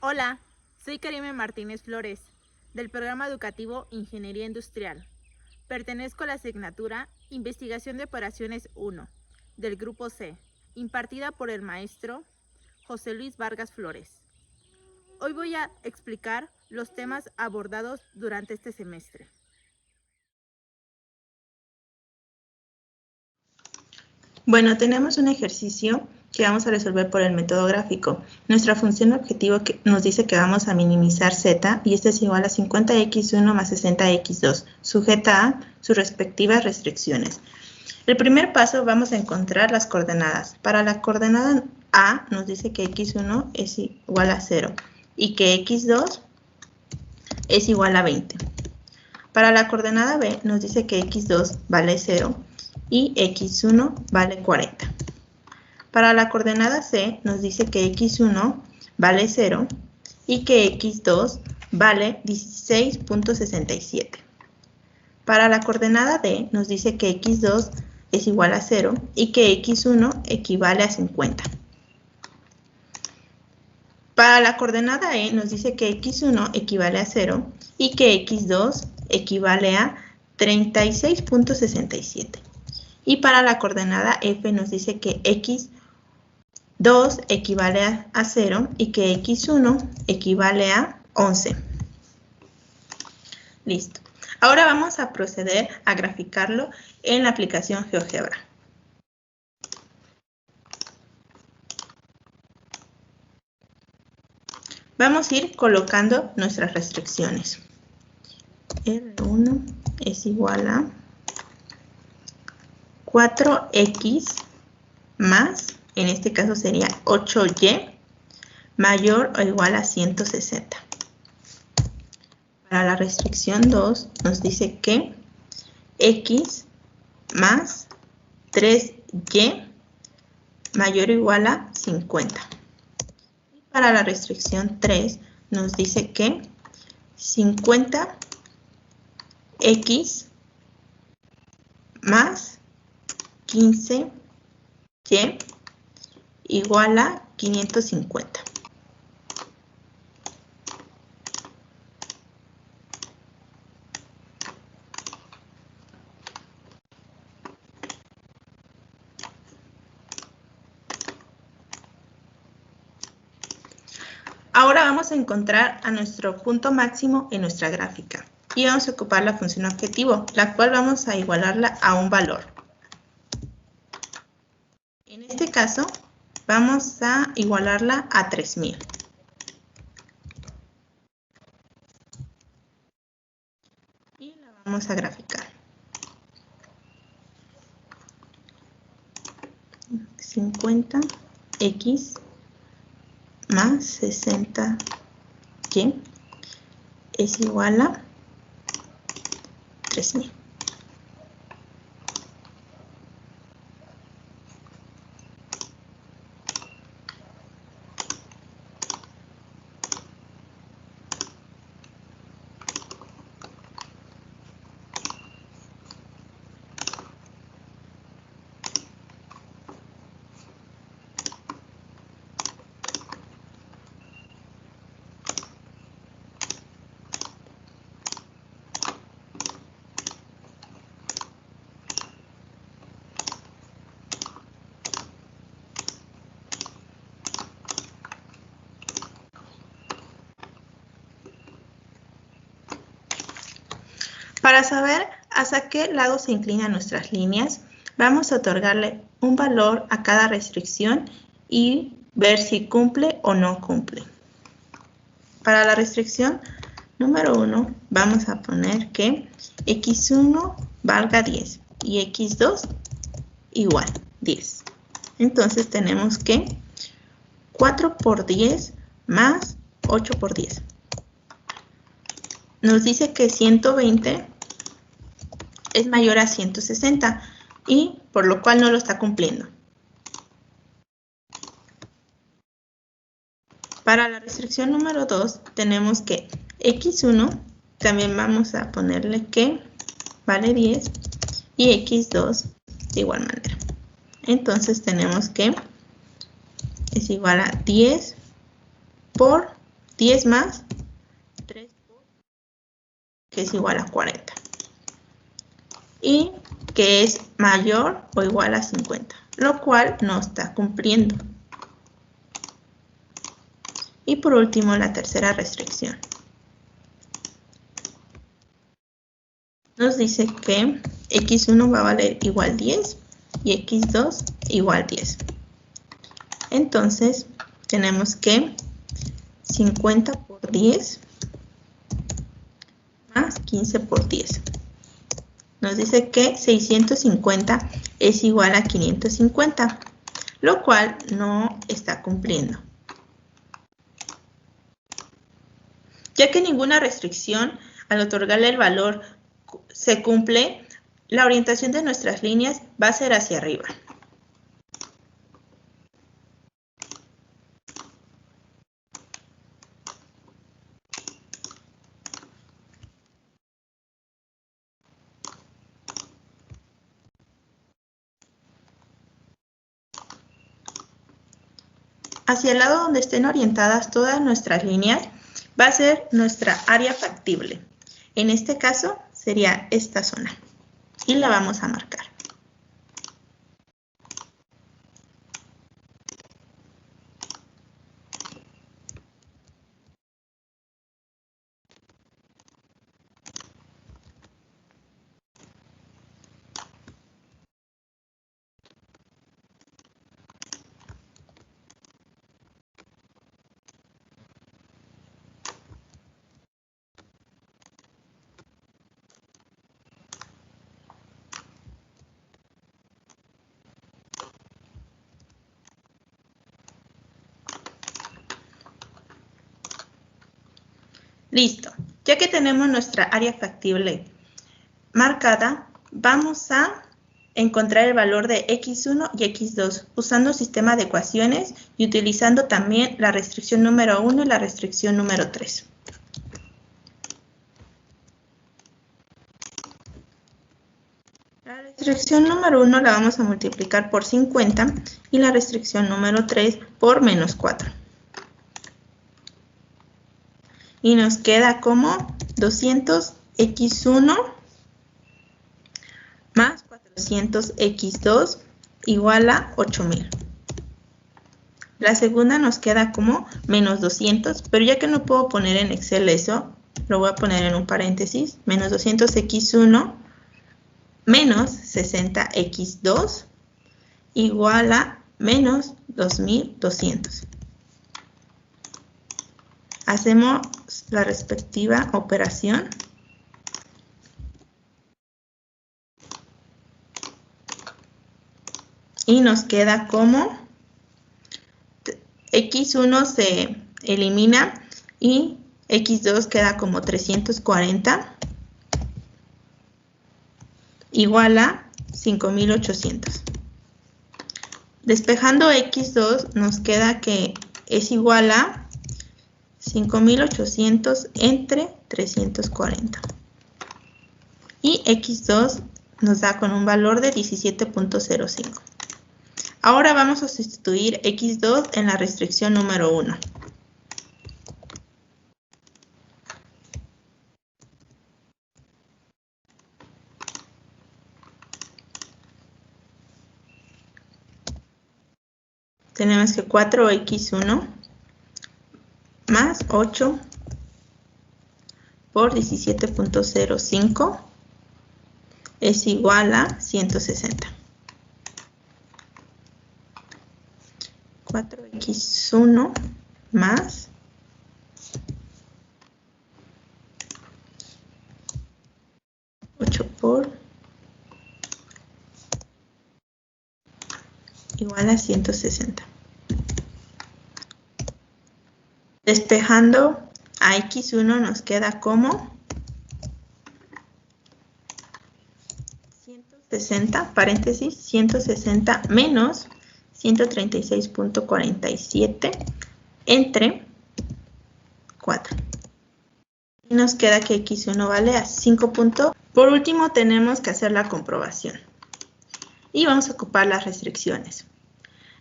Hola, soy Karime Martínez Flores, del programa educativo Ingeniería Industrial. Pertenezco a la asignatura Investigación de Operaciones 1, del Grupo C, impartida por el maestro José Luis Vargas Flores. Hoy voy a explicar los temas abordados durante este semestre. Bueno, tenemos un ejercicio que vamos a resolver por el método gráfico. Nuestra función objetivo nos dice que vamos a minimizar z y esto es igual a 50x1 más 60x2, sujeta a sus respectivas restricciones. El primer paso vamos a encontrar las coordenadas. Para la coordenada A nos dice que x1 es igual a 0 y que x2 es igual a 20. Para la coordenada B nos dice que x2 vale 0 y x1 vale 40. Para la coordenada C nos dice que x1 vale 0 y que x2 vale 16.67. Para la coordenada D nos dice que x2 es igual a 0 y que x1 equivale a 50. Para la coordenada E nos dice que x1 equivale a 0 y que x2 equivale a 36.67. Y para la coordenada F nos dice que x2 equivale a 0 y que x1 equivale a 11. Listo. Ahora vamos a proceder a graficarlo en la aplicación GeoGebra. Vamos a ir colocando nuestras restricciones. R1 es igual a 4x más, en este caso sería 8y, mayor o igual a 160. Para la restricción 2 nos dice que x más 3y mayor o igual a 50. Y para la restricción 3 nos dice que 50x más 15y igual a 550. Ahora vamos a encontrar a nuestro punto máximo en nuestra gráfica y vamos a ocupar la función objetivo, la cual vamos a igualarla a un valor. En este caso, vamos a igualarla a 3000. Y la vamos a graficar. 50x más 60y es igual a 3000. Para saber hacia qué lado se inclinan nuestras líneas, vamos a otorgarle un valor a cada restricción y ver si cumple o no cumple. Para la restricción número 1 vamos a poner que x1 valga 10 y x2 igual 10. Entonces tenemos que 4 por 10 más 8 por 10. Nos dice que 120 es mayor a 160 y por lo cual no lo está cumpliendo. Para la restricción número 2 tenemos que x1 también vamos a ponerle que vale 10 y x2 de igual manera. Entonces tenemos que es igual a 10 por 10 más 3, que es igual a 40. Y que es mayor o igual a 50, lo cual no está cumpliendo. Y por último, la tercera restricción. Nos dice que x1 va a valer igual 10 y x2 igual 10. Entonces, tenemos que 50 por 10 más 15 por 10. Nos dice que 650 es igual a 550, lo cual no está cumpliendo. Ya que ninguna restricción al otorgarle el valor se cumple, la orientación de nuestras líneas va a ser hacia arriba. Hacia el lado donde estén orientadas todas nuestras líneas va a ser nuestra área factible. En este caso sería esta zona y la vamos a marcar. Listo, ya que tenemos nuestra área factible marcada, vamos a encontrar el valor de x1 y x2 usando sistema de ecuaciones y utilizando también la restricción número 1 y la restricción número 3. La restricción número 1 la vamos a multiplicar por 50 y la restricción número 3 por menos 4. Y nos queda como 200x1 más 400x2 igual a 8000. La segunda nos queda como menos 200, pero ya que no puedo poner en Excel eso, lo voy a poner en un paréntesis, menos 200x1 menos 60x2 igual a menos 2200. Hacemos la respectiva operación. Y nos queda como x1 se elimina y x2 queda como 340 igual a 5800. Despejando x2 nos queda que es igual a 5800 entre 340. Y x2 nos da con un valor de 17.05. Ahora vamos a sustituir x2 en la restricción número 1. Tenemos que 4x1 más 8 por 17.05 es igual a 160. 4x1 más 8 por igual a 160. Despejando a x1 nos queda como 160, paréntesis, 160 menos 136.47 entre 4. Y nos queda que x1 vale a 5. Por último tenemos que hacer la comprobación. Y vamos a ocupar las restricciones.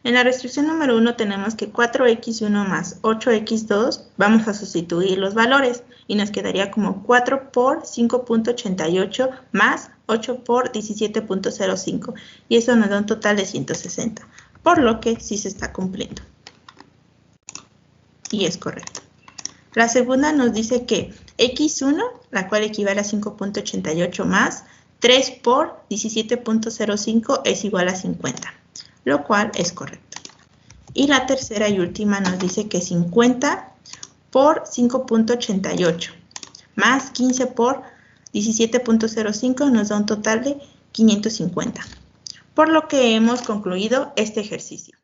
En la restricción número 1 tenemos que 4x1 más 8x2, vamos a sustituir los valores y nos quedaría como 4 por 5.88 más 8 por 17.05 y eso nos da un total de 160, por lo que sí se está cumpliendo. Y es correcto. La segunda nos dice que x1, la cual equivale a 5.88 más 3 por 17.05 es igual a 50. Lo cual es correcto. Y la tercera y última nos dice que 50 por 5.88 más 15 por 17.05 nos da un total de 550. Por lo que hemos concluido este ejercicio.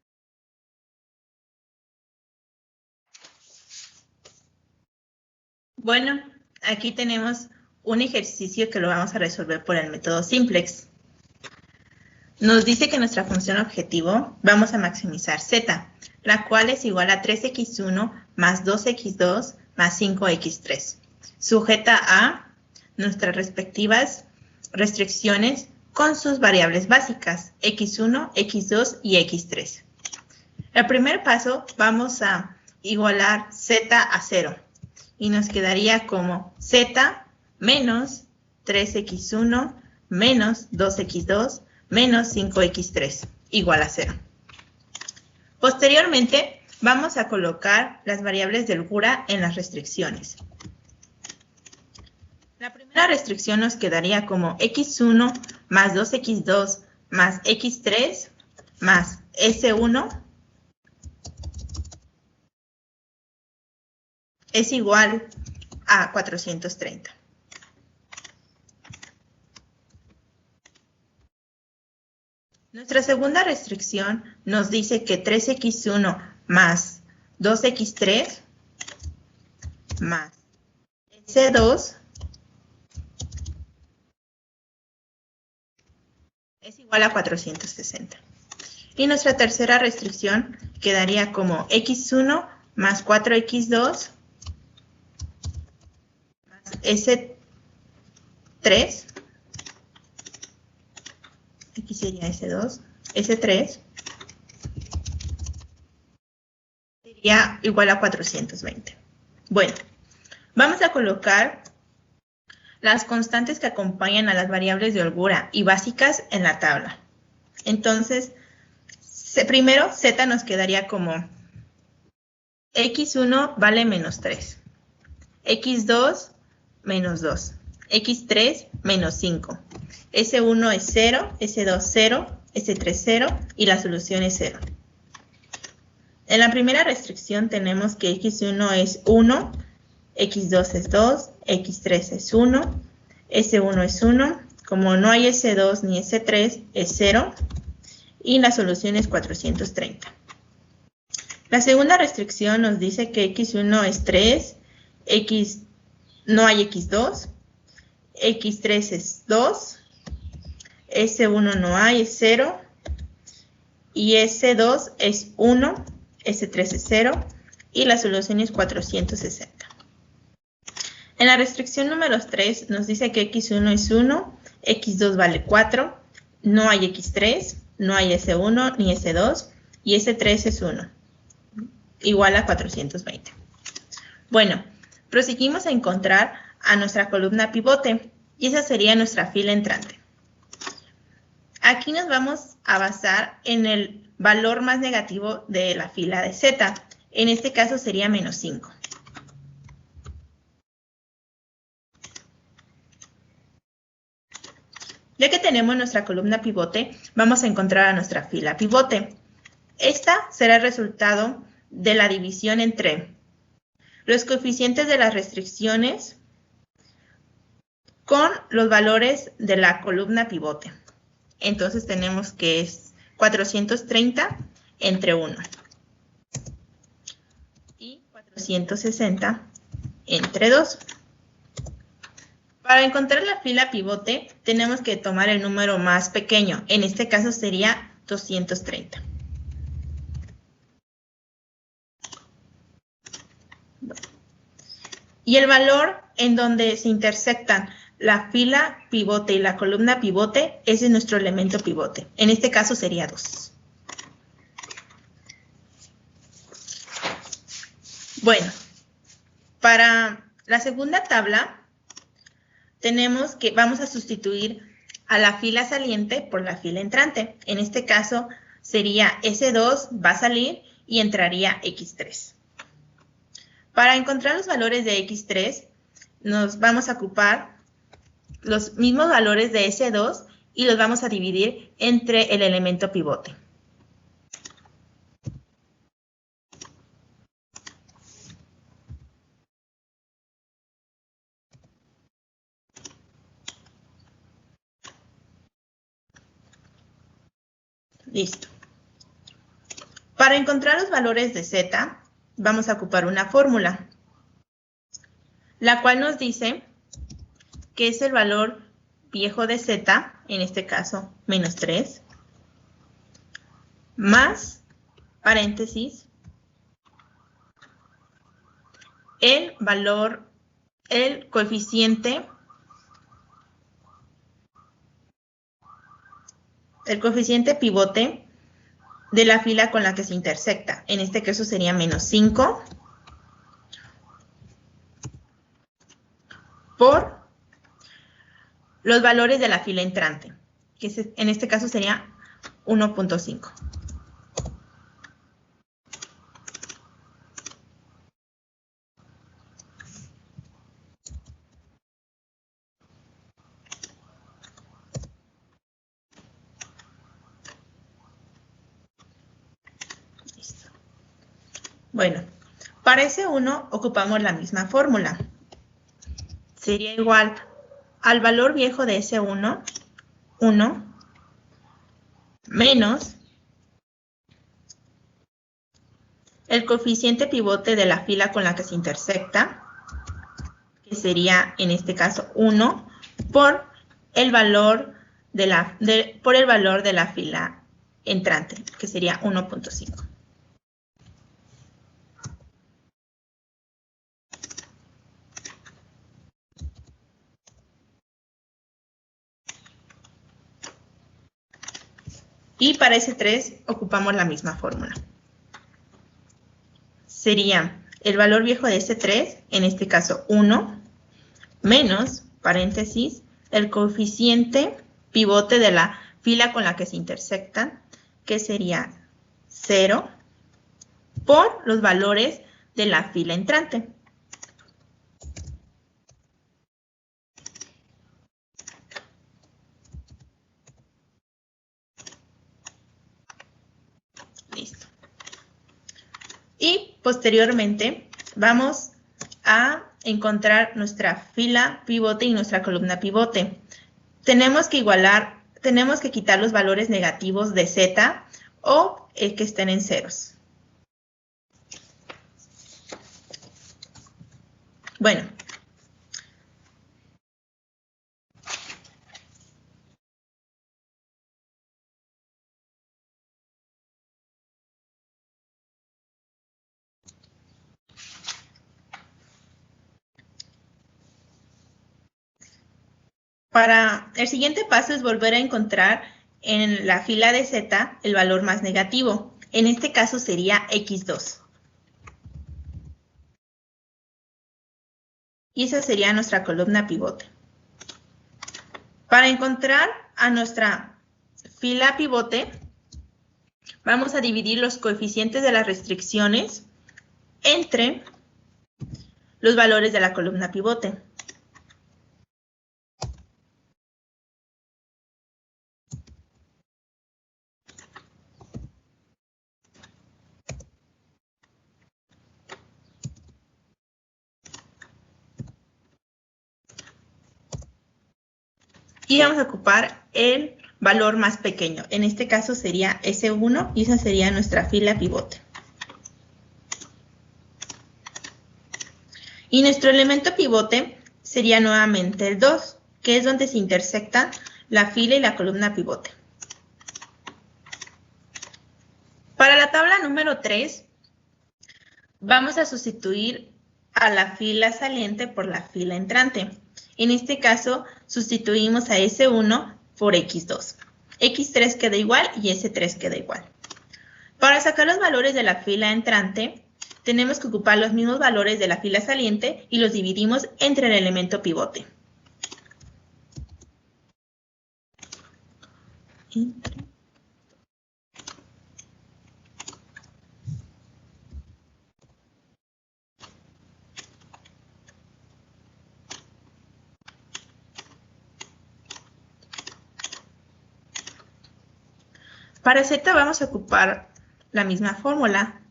Bueno, aquí tenemos un ejercicio que lo vamos a resolver por el método simplex. Nos dice que nuestra función objetivo vamos a maximizar z, la cual es igual a 3x1 más 2x2 más 5x3, sujeta a nuestras respectivas restricciones con sus variables básicas, x1, x2 y x3. El primer paso vamos a igualar z a 0 y nos quedaría como z menos 3x1 menos 2x2 menos 5x3 igual a 0. Posteriormente, vamos a colocar las variables de holgura en las restricciones. La primera restricción nos quedaría como x1 más 2x2 más x3 más s1 es igual a 430. Nuestra segunda restricción nos dice que 3x1 más 2x3 más s2 es igual a 460. Y nuestra tercera restricción quedaría como x1 más 4x2 más s3, aquí sería S2, S3, sería igual a 420. Bueno, vamos a colocar las constantes que acompañan a las variables de holgura y básicas en la tabla. Entonces, primero z nos quedaría como x1 vale menos 3, x2 menos 2, x3 menos 5. S1 es 0, S2 0, S3 0 y la solución es 0. En la primera restricción tenemos que x1 es 1, x2 es 2, x3 es 1, S1 es 1, como no hay S2 ni S3 es 0 y la solución es 430. La segunda restricción nos dice que x1 es 3, no hay x2, x3 es 2, S1 no hay, es 0, y S2 es 1, S3 es 0, y la solución es 460. En la restricción número 3 nos dice que x1 es 1, x2 vale 4, no hay x3, no hay S1 ni S2, y S3 es 1, igual a 420. Bueno, proseguimos a encontrar a nuestra columna pivote, y esa sería nuestra fila entrante. Aquí nos vamos a basar en el valor más negativo de la fila de z. En este caso sería menos 5. Ya que tenemos nuestra columna pivote, vamos a encontrar a nuestra fila pivote. Esta será el resultado de la división entre los coeficientes de las restricciones con los valores de la columna pivote. Entonces tenemos que es 430 entre 1 y 460 entre 2. Para encontrar la fila pivote tenemos que tomar el número más pequeño. En este caso sería 230. Y el valor en donde se intersectan la fila pivote y la columna pivote, ese es nuestro elemento pivote. En este caso sería 2. Bueno, para la segunda tabla tenemos que vamos a sustituir a la fila saliente por la fila entrante. En este caso sería S2 va a salir y entraría X3. Para encontrar los valores de X3 nos vamos a ocupar los mismos valores de S2 y los vamos a dividir entre el elemento pivote. Listo. Para encontrar los valores de Z, vamos a ocupar una fórmula, la cual nos dice que es el valor viejo de Z, en este caso, menos 3, más, paréntesis, el coeficiente pivote de la fila con la que se intersecta. En este caso sería menos 5 por los valores de la fila entrante, que en este caso sería 1.5. Bueno, para S1 ocupamos la misma fórmula. Sería igual al valor viejo de S1, 1, menos el coeficiente pivote de la fila con la que se intersecta, que sería en este caso 1, por el valor de la fila entrante, que sería 1.5. Y para S3 ocupamos la misma fórmula. Sería el valor viejo de S3, en este caso 1, menos, paréntesis, el coeficiente pivote de la fila con la que se intersectan, que sería 0, por los valores de la fila entrante. Listo. Y posteriormente vamos a encontrar nuestra fila pivote y nuestra columna pivote. Tenemos que quitar los valores negativos de Z o que estén en ceros. Bueno. El siguiente paso es volver a encontrar en la fila de Z el valor más negativo. En este caso sería X2. Y esa sería nuestra columna pivote. Para encontrar a nuestra fila pivote, vamos a dividir los coeficientes de las restricciones entre los valores de la columna pivote. Y vamos a ocupar el valor más pequeño. En este caso sería S1 y esa sería nuestra fila pivote. Y nuestro elemento pivote sería nuevamente el 2, que es donde se intersectan la fila y la columna pivote. Para la tabla número 3, vamos a sustituir a la fila saliente por la fila entrante. En este caso, sustituimos a S1 por X2. X3 queda igual y S3 queda igual. Para sacar los valores de la fila entrante, tenemos que ocupar los mismos valores de la fila saliente y los dividimos entre el elemento pivote. Para Z vamos a ocupar la misma fórmula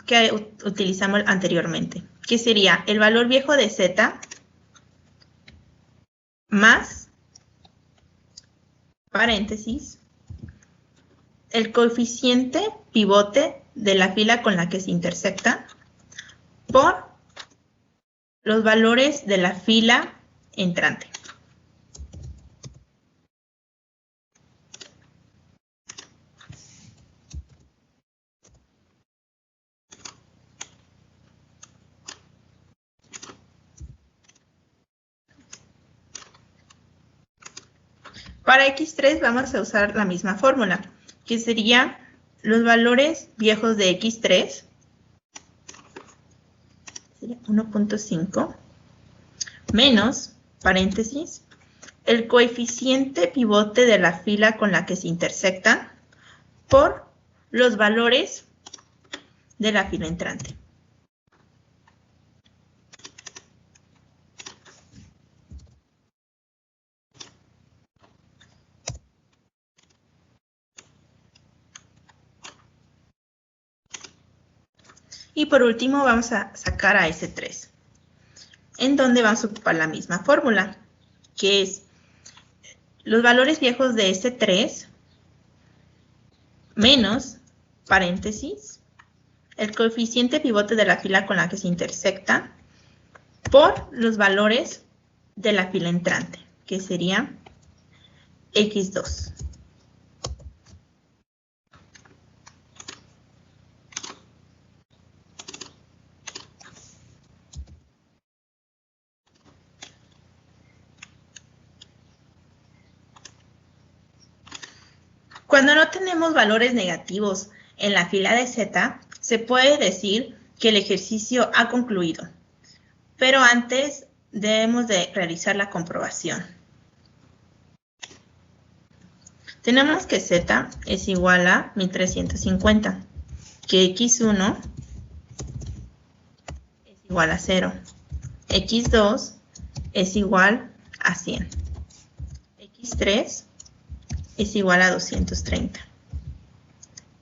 que utilizamos anteriormente, que sería el valor viejo de Z más, paréntesis, el coeficiente pivote de la fila con la que se intersecta por los valores de la fila entrante. Para X3 vamos a usar la misma fórmula, que sería los valores viejos de X3, sería 1.5, menos, paréntesis, el coeficiente pivote de la fila con la que se intersectan por los valores de la fila entrante. Y por último vamos a sacar a S3, en donde vamos a ocupar la misma fórmula, que es los valores viejos de S3 menos, paréntesis, el coeficiente pivote de la fila con la que se intersecta por los valores de la fila entrante, que sería X2. Cuando no tenemos valores negativos en la fila de Z, se puede decir que el ejercicio ha concluido, pero antes debemos de realizar la comprobación. Tenemos que Z es igual a 1350, que X1 es igual a 0, X2 es igual a 100, X3 es igual a 230.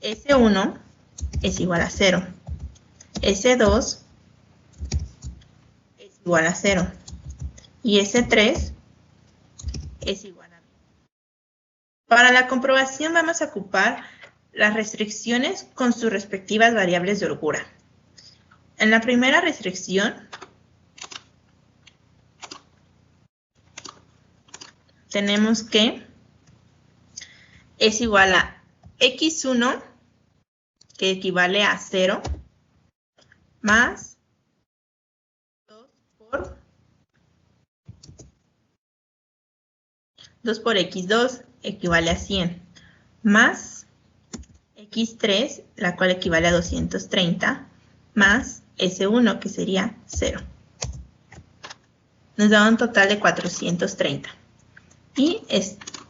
S1 es igual a 0. S2 es igual a 0. Y S3 es igual a 20. Para la comprobación vamos a ocupar las restricciones con sus respectivas variables de holgura. En la primera restricción tenemos que es igual a X1, que equivale a 0, más 2 por X2, equivale a 100, más X3, la cual equivale a 230, más S1, que sería 0. Nos da un total de 430. Y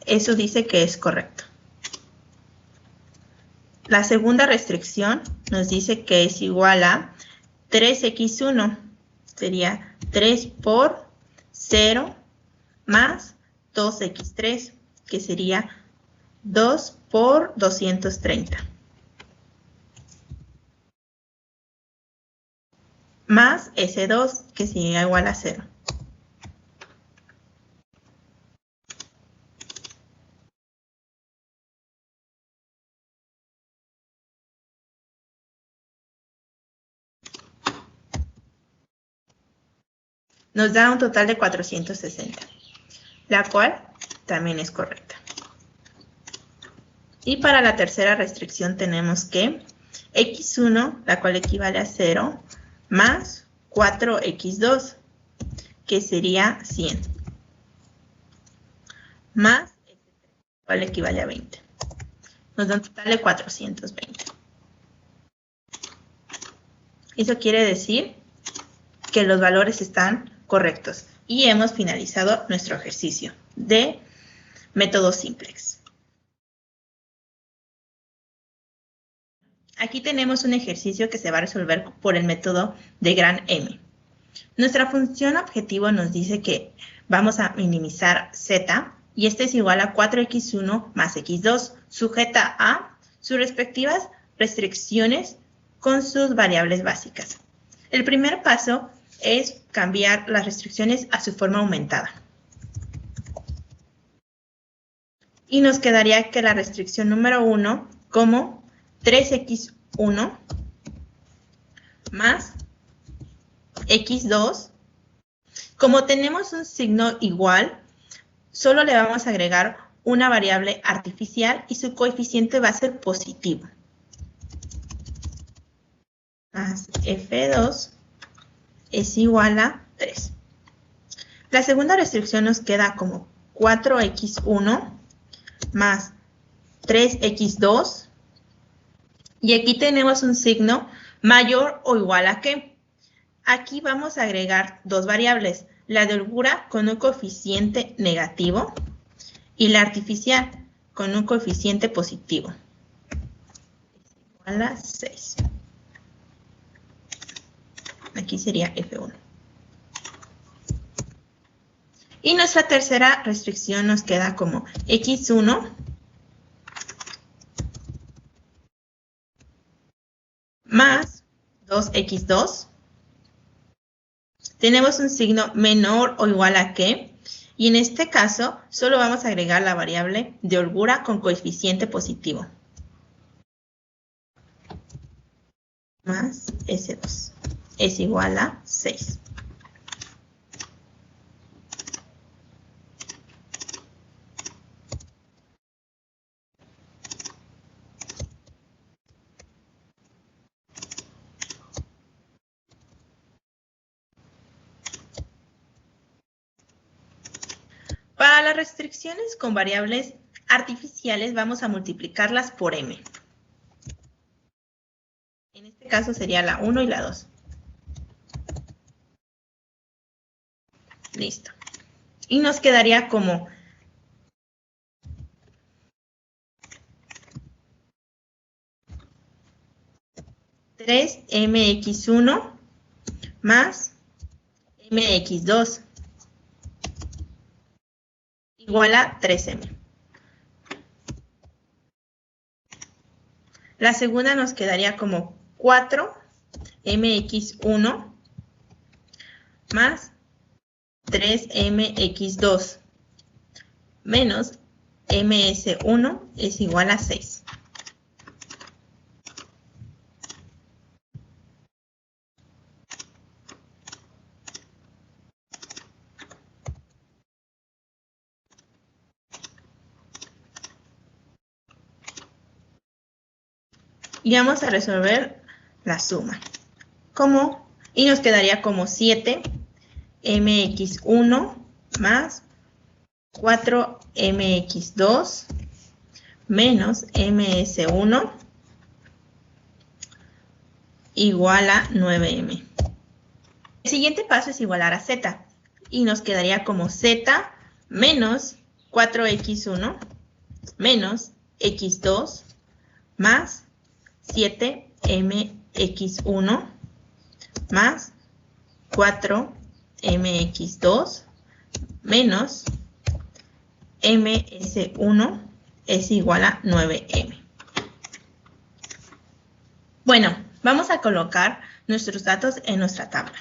eso dice que es correcto. La segunda restricción nos dice que es igual a 3x1, sería 3 por 0 más 2x3, que sería 2 por 230. Más S2, que sería igual a 0. Nos da un total de 460, la cual también es correcta. Y para la tercera restricción tenemos que X1, la cual equivale a 0, más 4X2, que sería 100, más S3, la cual equivale a 20. Nos da un total de 420. Eso quiere decir que los valores están correctos y hemos finalizado nuestro ejercicio de método simplex. Aquí tenemos un ejercicio que se va a resolver por el método de gran M. Nuestra función objetivo nos dice que vamos a minimizar z y este es igual a 4x1 más x2, sujeta a sus respectivas restricciones con sus variables básicas. El primer paso es cambiar las restricciones a su forma aumentada. Y nos quedaría que la restricción número 1 como 3x1 más x2. Como tenemos un signo igual, solo le vamos a agregar una variable artificial y su coeficiente va a ser positivo. Más f2 es igual a 3. La segunda restricción nos queda como 4x1 más 3x2. Y aquí tenemos un signo mayor o igual a ¿qué? Aquí vamos a agregar dos variables, la de holgura con un coeficiente negativo y la artificial con un coeficiente positivo. Igual a 6. Aquí sería F1. Y nuestra tercera restricción nos queda como x1 más 2x2. Tenemos un signo menor o igual a ¿qué? Y en este caso solo vamos a agregar la variable de holgura con coeficiente positivo. Más S2 es igual a 6. Para las restricciones con variables artificiales vamos a multiplicarlas por m. En este caso sería la 1 y la 2. Listo. Y nos quedaría como 3mx1 más mx2 igual a 3m. La segunda nos quedaría como 4mx1 más 3mx2 menos ms1 es igual a 6. Y vamos a resolver la suma. Y nos quedaría como 7mx1 más 4mx2 menos ms1 igual a 9m. El siguiente paso es igualar a z. Y nos quedaría como z menos 4x1 menos x2 más 7mx1 más 4mx2 menos ms1 es igual a 9m. Bueno, vamos a colocar nuestros datos en nuestra tabla.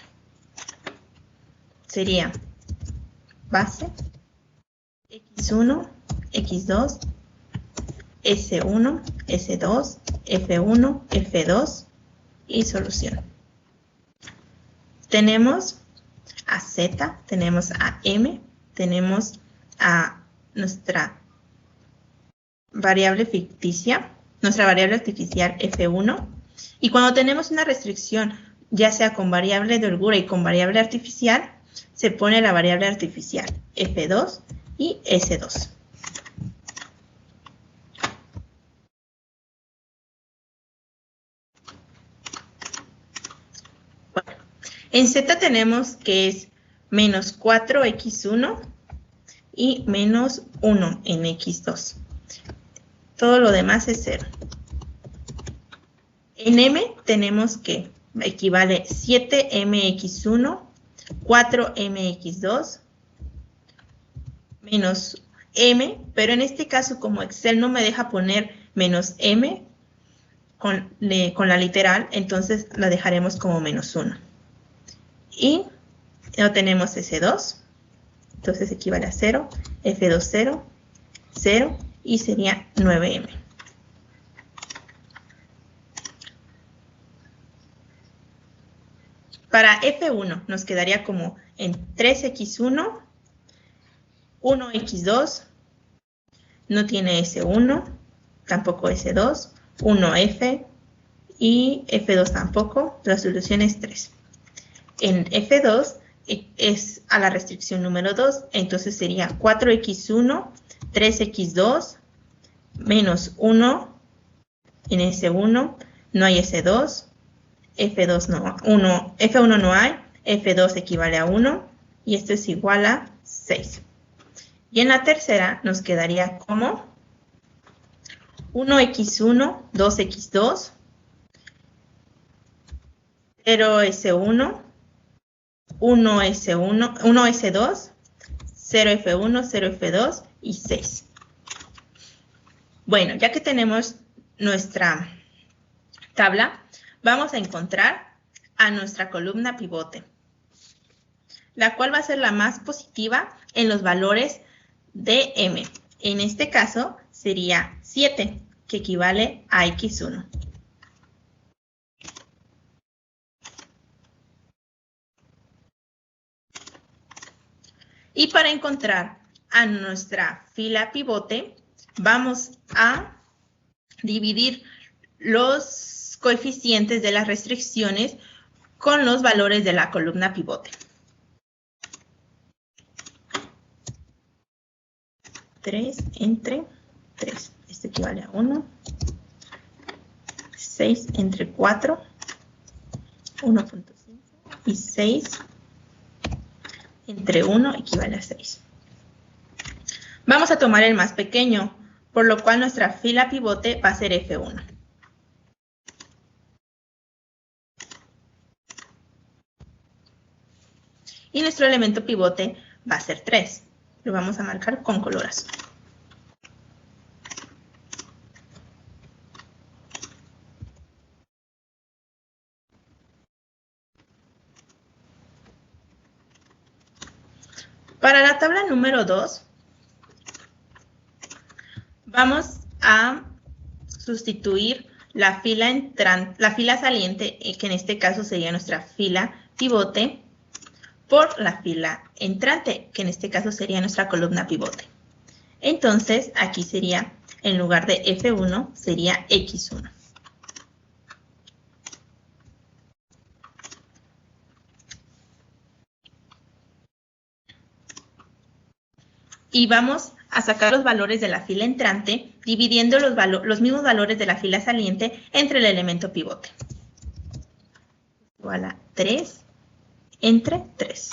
Sería base, x1, x2, S1, S2, F1, F2 y solución. Tenemos a Z, tenemos a M, tenemos a nuestra variable ficticia, nuestra variable artificial F1. Y cuando tenemos una restricción, ya sea con variable de holgura y con variable artificial, se pone la variable artificial F2 y S2. En Z tenemos que es menos 4x1 y menos 1 en x2. Todo lo demás es 0. En M tenemos que equivale 7mx1, 4mx2, menos m, pero en este caso como Excel no me deja poner menos m con la literal, entonces la dejaremos como menos 1. Y no tenemos S2, entonces equivale a 0, F2 0, 0 y sería 9m. Para F1 nos quedaría como en 3x1, 1x2, no tiene S1, tampoco S2, 1F y F2 tampoco, la solución es 3. En F2 es a la restricción número 2, entonces sería 4x1, 3x2, menos 1 en S1, no hay S2, F1 no hay, F2 equivale a 1 y esto es igual a 6. Y en la tercera nos quedaría como 1x1, 2x2, 0s1, 1s1, 1s2, 0f1, 0f2 y 6. Bueno, ya que tenemos nuestra tabla, vamos a encontrar a nuestra columna pivote, la cual va a ser la más positiva en los valores de M. En este caso sería 7, que equivale a X1. Y para encontrar a nuestra fila pivote, vamos a dividir los coeficientes de las restricciones con los valores de la columna pivote. 3 entre 3. Esto equivale a 1. 6 entre 4. 1.5. Y 6 entre 1 equivale a 6. Vamos a tomar el más pequeño, por lo cual nuestra fila pivote va a ser F1. Y nuestro elemento pivote va a ser 3. Lo vamos a marcar con color azul. Para la tabla número 2, vamos a sustituir la fila saliente, que en este caso sería nuestra fila pivote, por la fila entrante, que en este caso sería nuestra columna pivote. Entonces, aquí sería, en lugar de F1, sería X1. Y vamos a sacar los valores de la fila entrante, dividiendo los mismos valores de la fila saliente entre el elemento pivote. Igual a 3 entre 3.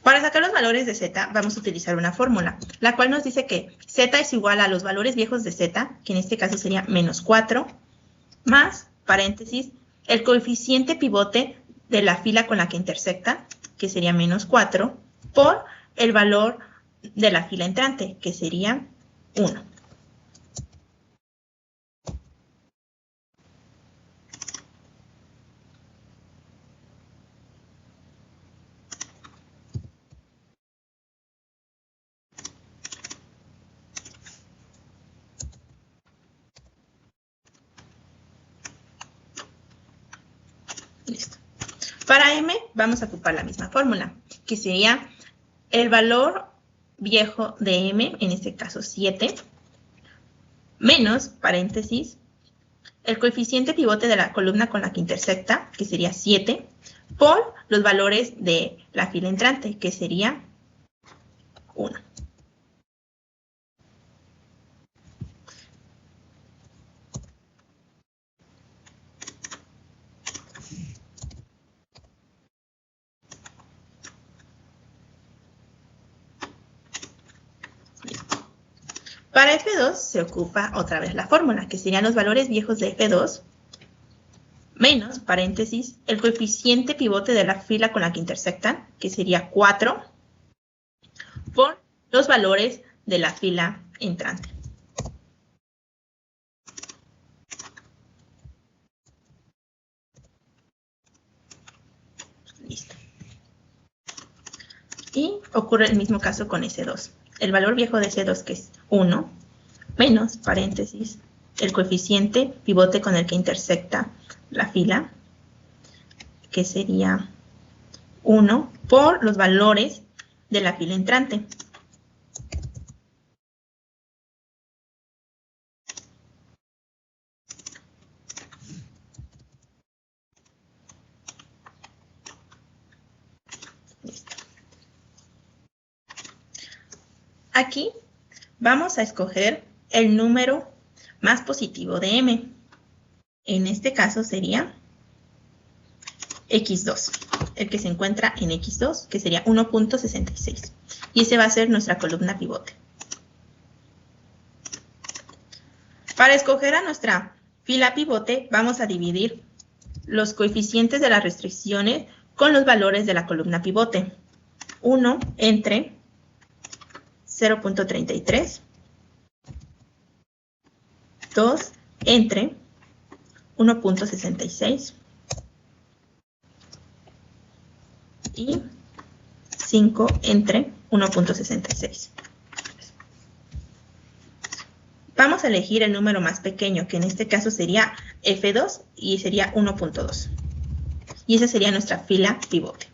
Para sacar los valores de Z, vamos a utilizar una fórmula, la cual nos dice que Z es igual a los valores viejos de Z, que en este caso sería menos 4, más, paréntesis, el coeficiente pivote de la fila con la que intersecta, que sería menos 4, por el valor de la fila entrante, que sería 1. Listo. Para M vamos a ocupar la misma fórmula, que sería el valor viejo de M, en este caso 7, menos, paréntesis, el coeficiente pivote de la columna con la que intersecta, que sería 7, por los valores de la fila entrante, que sería 1. Para F2 se ocupa otra vez la fórmula, que serían los valores viejos de F2 menos, paréntesis, el coeficiente pivote de la fila con la que intersectan, que sería 4, por los valores de la fila entrante. Listo. Y ocurre el mismo caso con S2. El valor viejo de S2, que es 1, menos, paréntesis, el coeficiente pivote con el que intersecta la fila, que sería 1, por los valores de la fila entrante. Listo. Aquí vamos a escoger el número más positivo de M. En este caso sería X2, el que se encuentra en X2, que sería 1.66. Y ese va a ser nuestra columna pivote. Para escoger a nuestra fila pivote, vamos a dividir los coeficientes de las restricciones con los valores de la columna pivote. 1 entre 0.33, 2 entre 1.66 y 5 entre 1.66. Vamos a elegir el número más pequeño, que en este caso sería F2 y sería 1.2. Y esa sería nuestra fila pivote.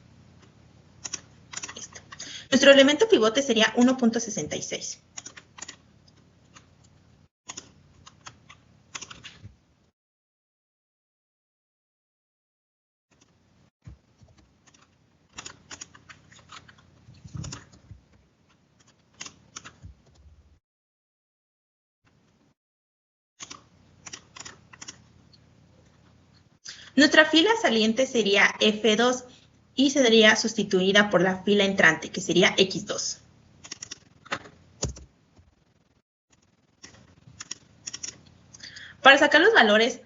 Listo. Nuestro elemento pivote sería 1.66. Nuestra fila saliente sería F2 y sería sustituida por la fila entrante, que sería X2. Para sacar los valores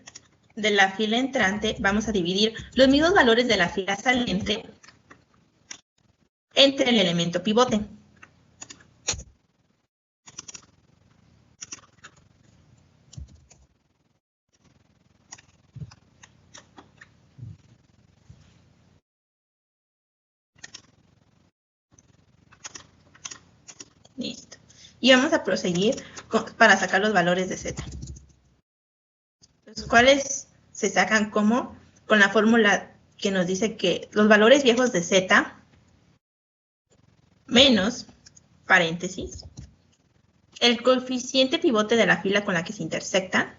de la fila entrante, vamos a dividir los mismos valores de la fila saliente entre el elemento pivote. Listo. Y vamos a proseguir para sacar los valores de Z. Los cuales se sacan como con la fórmula que nos dice que los valores viejos de Z menos, paréntesis, el coeficiente pivote de la fila con la que se intersecta,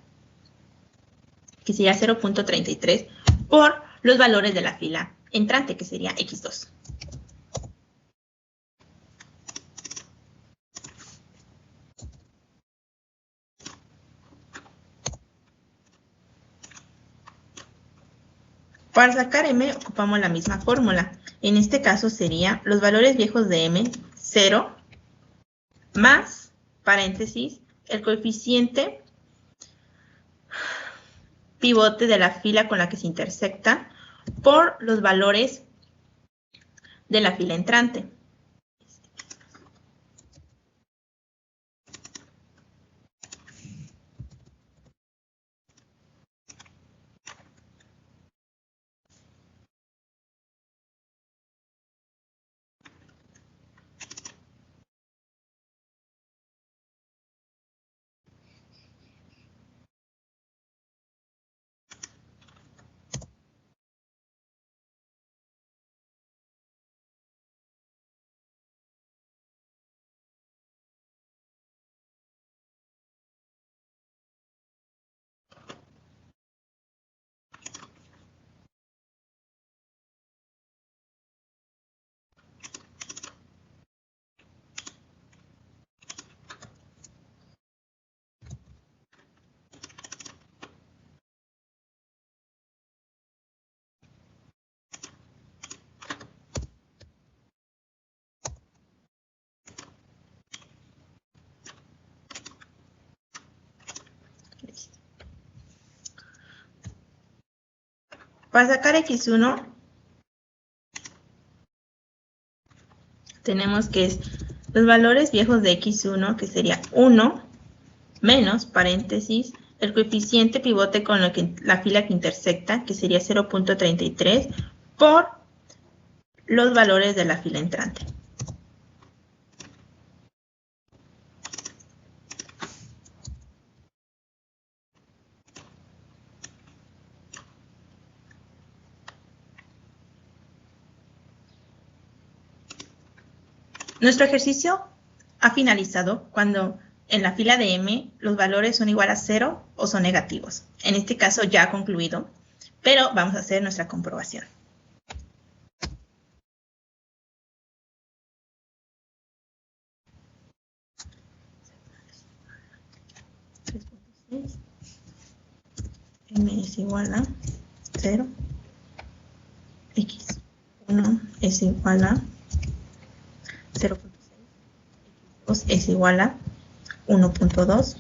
que sería 0.33, por los valores de la fila entrante, que sería X2. Para sacar M ocupamos la misma fórmula. En este caso sería los valores viejos de M, 0, más, paréntesis, el coeficiente pivote de la fila con la que se intersecta por los valores de la fila entrante. Para sacar x1, tenemos que es los valores viejos de x1, que sería 1, menos, paréntesis, el coeficiente pivote con la fila que intersecta, que sería 0.33, por los valores de la fila entrante. Nuestro ejercicio ha finalizado cuando en la fila de M los valores son igual a 0 o son negativos. En este caso ya ha concluido, pero vamos a hacer nuestra comprobación. M es igual a 0, x1 es igual a 0.6, x2 es igual a 1.2,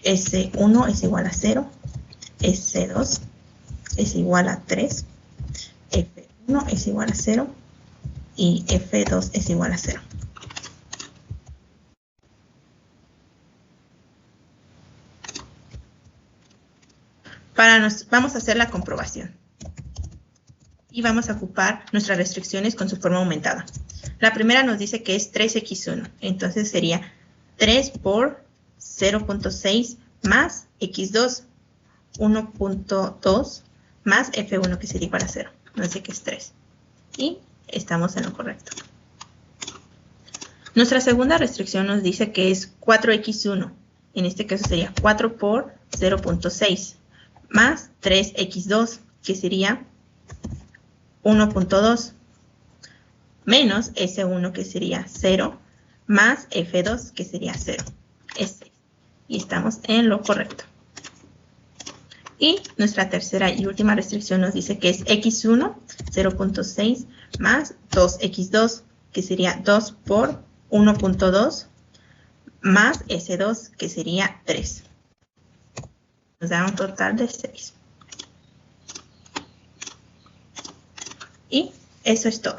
S1 es igual a 0, S2 es igual a 3, F1 es igual a 0 y F2 es igual a 0. Vamos a hacer la comprobación. Y vamos a ocupar nuestras restricciones con su forma aumentada. La primera nos dice que es 3x1. Entonces sería 3 por 0.6 más x2, 1.2 más f1, que sería igual a 0. Nos dice que es 3. Y estamos en lo correcto. Nuestra segunda restricción nos dice que es 4x1. En este caso sería 4 por 0.6 más 3x2, que sería 1.2, menos S1, que sería 0, más F2, que sería 0. Es 6. Y estamos en lo correcto. Y nuestra tercera y última restricción nos dice que es x1, 0.6, más 2x2, que sería 2 por 1.2, más S2, que sería 3. Nos da un total de 6. Y eso es todo.